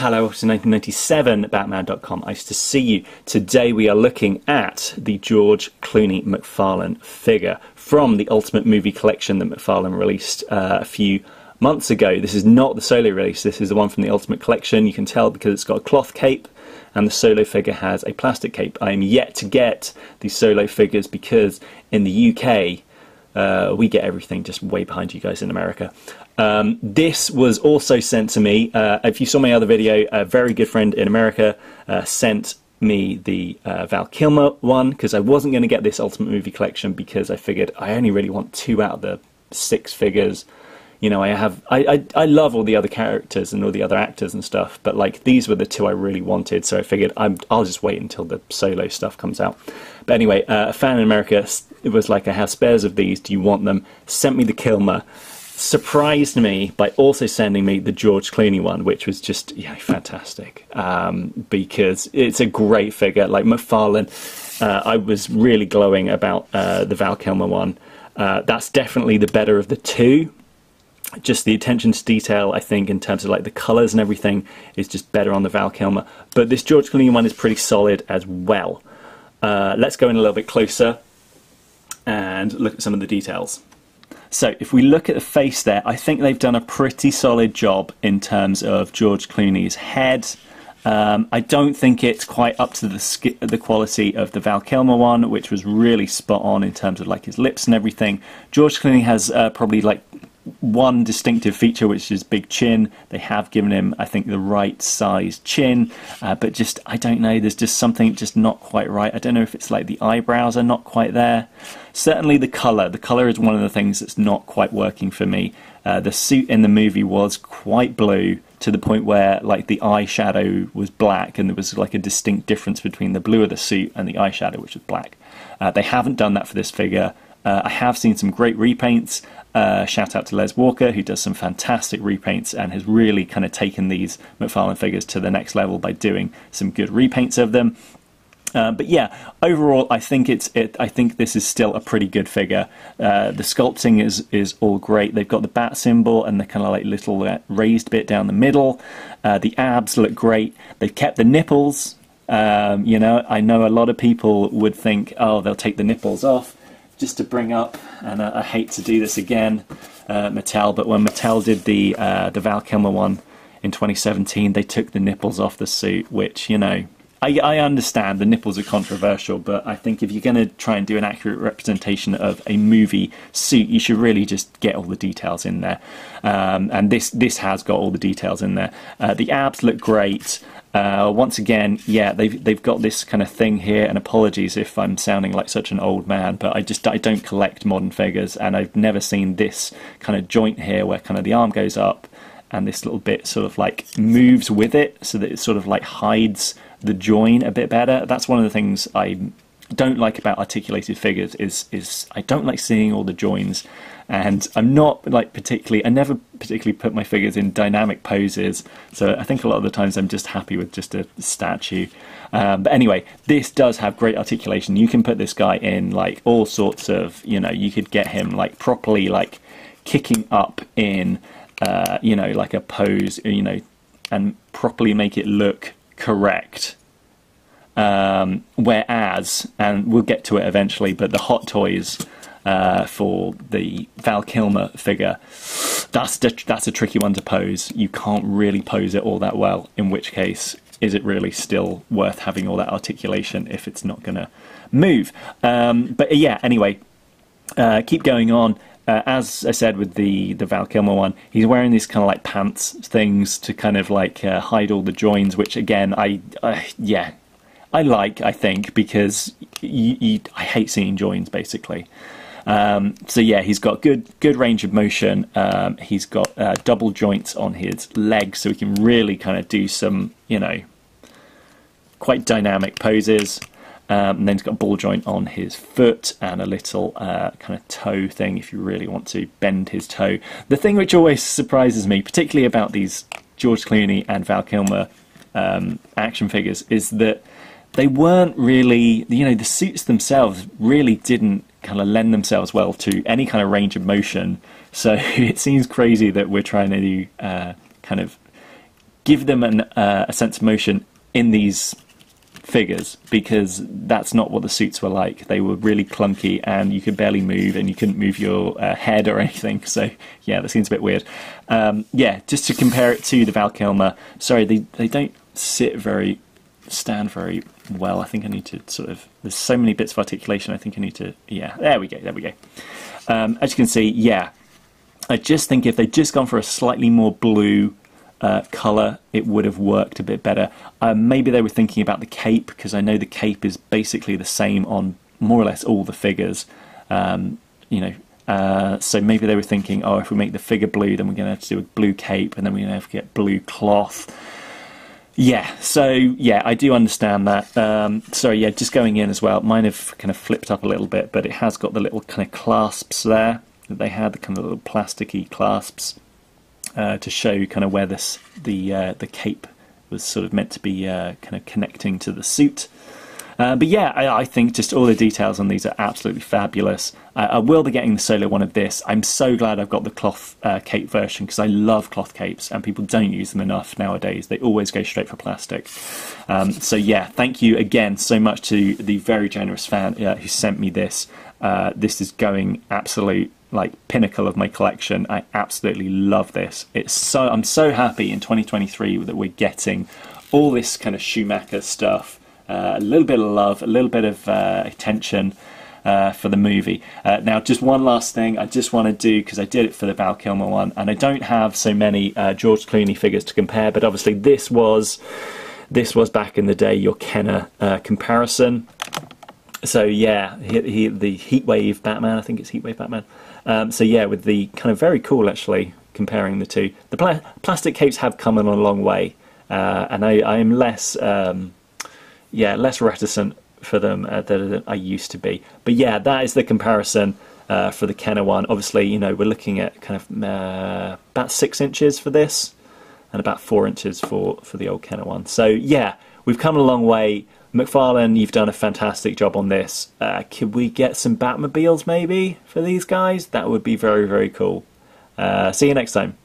Hello, it's 1997 Batman.com. Nice to see you. Today we are looking at the George Clooney McFarlane figure from the Ultimate Movie Collection that McFarlane released a few months ago. This is not the solo release, this is the one from the Ultimate Collection. You can tell because it's got a cloth cape and the solo figure has a plastic cape. I am yet to get these solo figures because in the UK we get everything just way behind you guys in America. This was also sent to me, if you saw my other video, a very good friend in America sent me the Val Kilmer one, because I wasn't going to get this Ultimate Movie Collection because I figured I only really want 2 out of the 6 figures. You know, I love all the other characters and all the other actors and stuff, but like these were the 2 I really wanted, so I figured I'll just wait until the solo stuff comes out. But anyway, a fan in America, it was like, I have spares of these, do you want them? Sent me the Kilmer. Surprised me by also sending me the George Clooney one, which was just fantastic, because it's a great figure. Like McFarlane, I was really glowing about the Val Kilmer one. That's definitely the better of the 2. Just the attention to detail, I think, in terms of like the colours and everything, is just better on the Val Kilmer. But this George Clooney one is pretty solid as well. Let's go in a little bit closer and look at some of the details. So if we look at the face there, I think they've done a pretty solid job in terms of George Clooney's head. I don't think it's quite up to the quality of the Val Kilmer one, which was really spot on in terms of like his lips and everything. George Clooney has probably like one distinctive feature, which is big chin. They have given him, I think, the right size chin, but just, I don't know, there's just something just not quite right. I don't know if it's like the eyebrows are not quite there. Certainly the colour is one of the things that's not quite working for me. The suit in the movie was quite blue, to the point where like the eyeshadow was black, and there was like a distinct difference between the blue of the suit and the eyeshadow, which was black. They haven't done that for this figure. I have seen some great repaints. Shout out to Les Walker, who does some fantastic repaints and has really kind of taken these McFarlane figures to the next level by doing some good repaints of them. But yeah, overall, I think I think this is still a pretty good figure. The sculpting is all great. They've got the bat symbol and the kind of like little raised bit down the middle. The abs look great. They've kept the nipples. You know, I know a lot of people would think, oh, they'll take the nipples off. Just to bring up, and I hate to do this again, Mattel, but when Mattel did the Val Kilmer one in 2017, they took the nipples off the suit, which, you know, I understand the nipples are controversial, but I think if you're going to try and do an accurate representation of a movie suit, you should really just get all the details in there. And this has got all the details in there. The abs look great. Once again, yeah, they've got this kind of thing here, and apologies if I'm sounding like such an old man, but I don't collect modern figures, and I've never seen this kind of joint here where kind of the arm goes up and this little bit sort of like moves with it, so that it sort of like hides the join a bit better. That's one of the things I don't like about articulated figures, is I don't like seeing all the joins. And I'm not like I never particularly put my figures in dynamic poses, so I think a lot of the times I'm just happy with just a statue. But anyway, this does have great articulation. You can put this guy in like all sorts of, you know, you could get him like properly like kicking up in, you know, like a pose, you know, and properly make it look correct. Whereas, and we'll get to it eventually, but the Hot Toys for the Val Kilmer figure, that's a tricky one to pose. You can't really pose it all that well, in which case is it really still worth having all that articulation if it's not going to move? But yeah, anyway, keep going on. As I said with the Val Kilmer one, he's wearing these kind of like pants things to kind of like hide all the joins, which again, yeah, I like, I think, because I hate seeing joins, basically. So yeah, he's got good range of motion. He's got double joints on his legs, so he can really kind of do some, you know, quite dynamic poses. And then he's got a ball joint on his foot and a little kind of toe thing if you really want to bend his toe. The thing which always surprises me, particularly about these George Clooney and Val Kilmer action figures, is that they weren't really, you know, the suits themselves really didn't kind of lend themselves well to any kind of range of motion. So it seems crazy that we're trying to do, kind of give them a sense of motion in these figures, because that's not what the suits were like. They were really clunky, and you could barely move, and you couldn't move your head or anything. So yeah, that seems a bit weird. Yeah, just to compare it to the Val Kilmer. Sorry, they don't stand very well. I think I need to sort of, there's so many bits of articulation. I think I need to, yeah, there we go. As you can see, yeah, I just think if they'd just gone for a slightly more blue colour, it would have worked a bit better. Maybe they were thinking about the cape, because I know the cape is basically the same on more or less all the figures. You know, so maybe they were thinking, oh, if we make the figure blue, then we're going to have to do a blue cape, and then we're going to have to get blue cloth. Yeah, so yeah, I do understand that. Sorry, yeah, just going in as well. Mine have kind of flipped up a little bit, but it has got the little kind of clasps there that they had, the kind of little plasticky clasps. To show kind of where the cape was sort of meant to be kind of connecting to the suit. But yeah, I think just all the details on these are absolutely fabulous. I will be getting the solo one of this. I'm so glad I've got the cloth cape version, because I love cloth capes, and people don't use them enough nowadays. They always go straight for plastic. So yeah, thank you again so much to the very generous fan who sent me this. This is going absolute pinnacle of my collection. I absolutely love this. I'm so happy in 2023 that we're getting all this kind of Schumacher stuff, a little bit of love, a little bit of attention for the movie. Now, just one last thing I just want to do, because I did it for the Val Kilmer one, and I don't have so many George Clooney figures to compare, but obviously this was back in the day your Kenner comparison. So yeah, the Heatwave Batman, I think it's Heatwave Batman. So yeah, with the kind of very cool, actually, comparing the two. The plastic capes have come on a long way, and I am less reticent for them than I used to be. But yeah, that is the comparison for the Kenner one. Obviously, you know, we're looking at kind of about 6 inches for this, and about 4 inches for the old Kenner one. So yeah, we've come a long way. McFarlane, you've done a fantastic job on this. Could we get some Batmobiles maybe for these guys? That would be very, very cool. See you next time.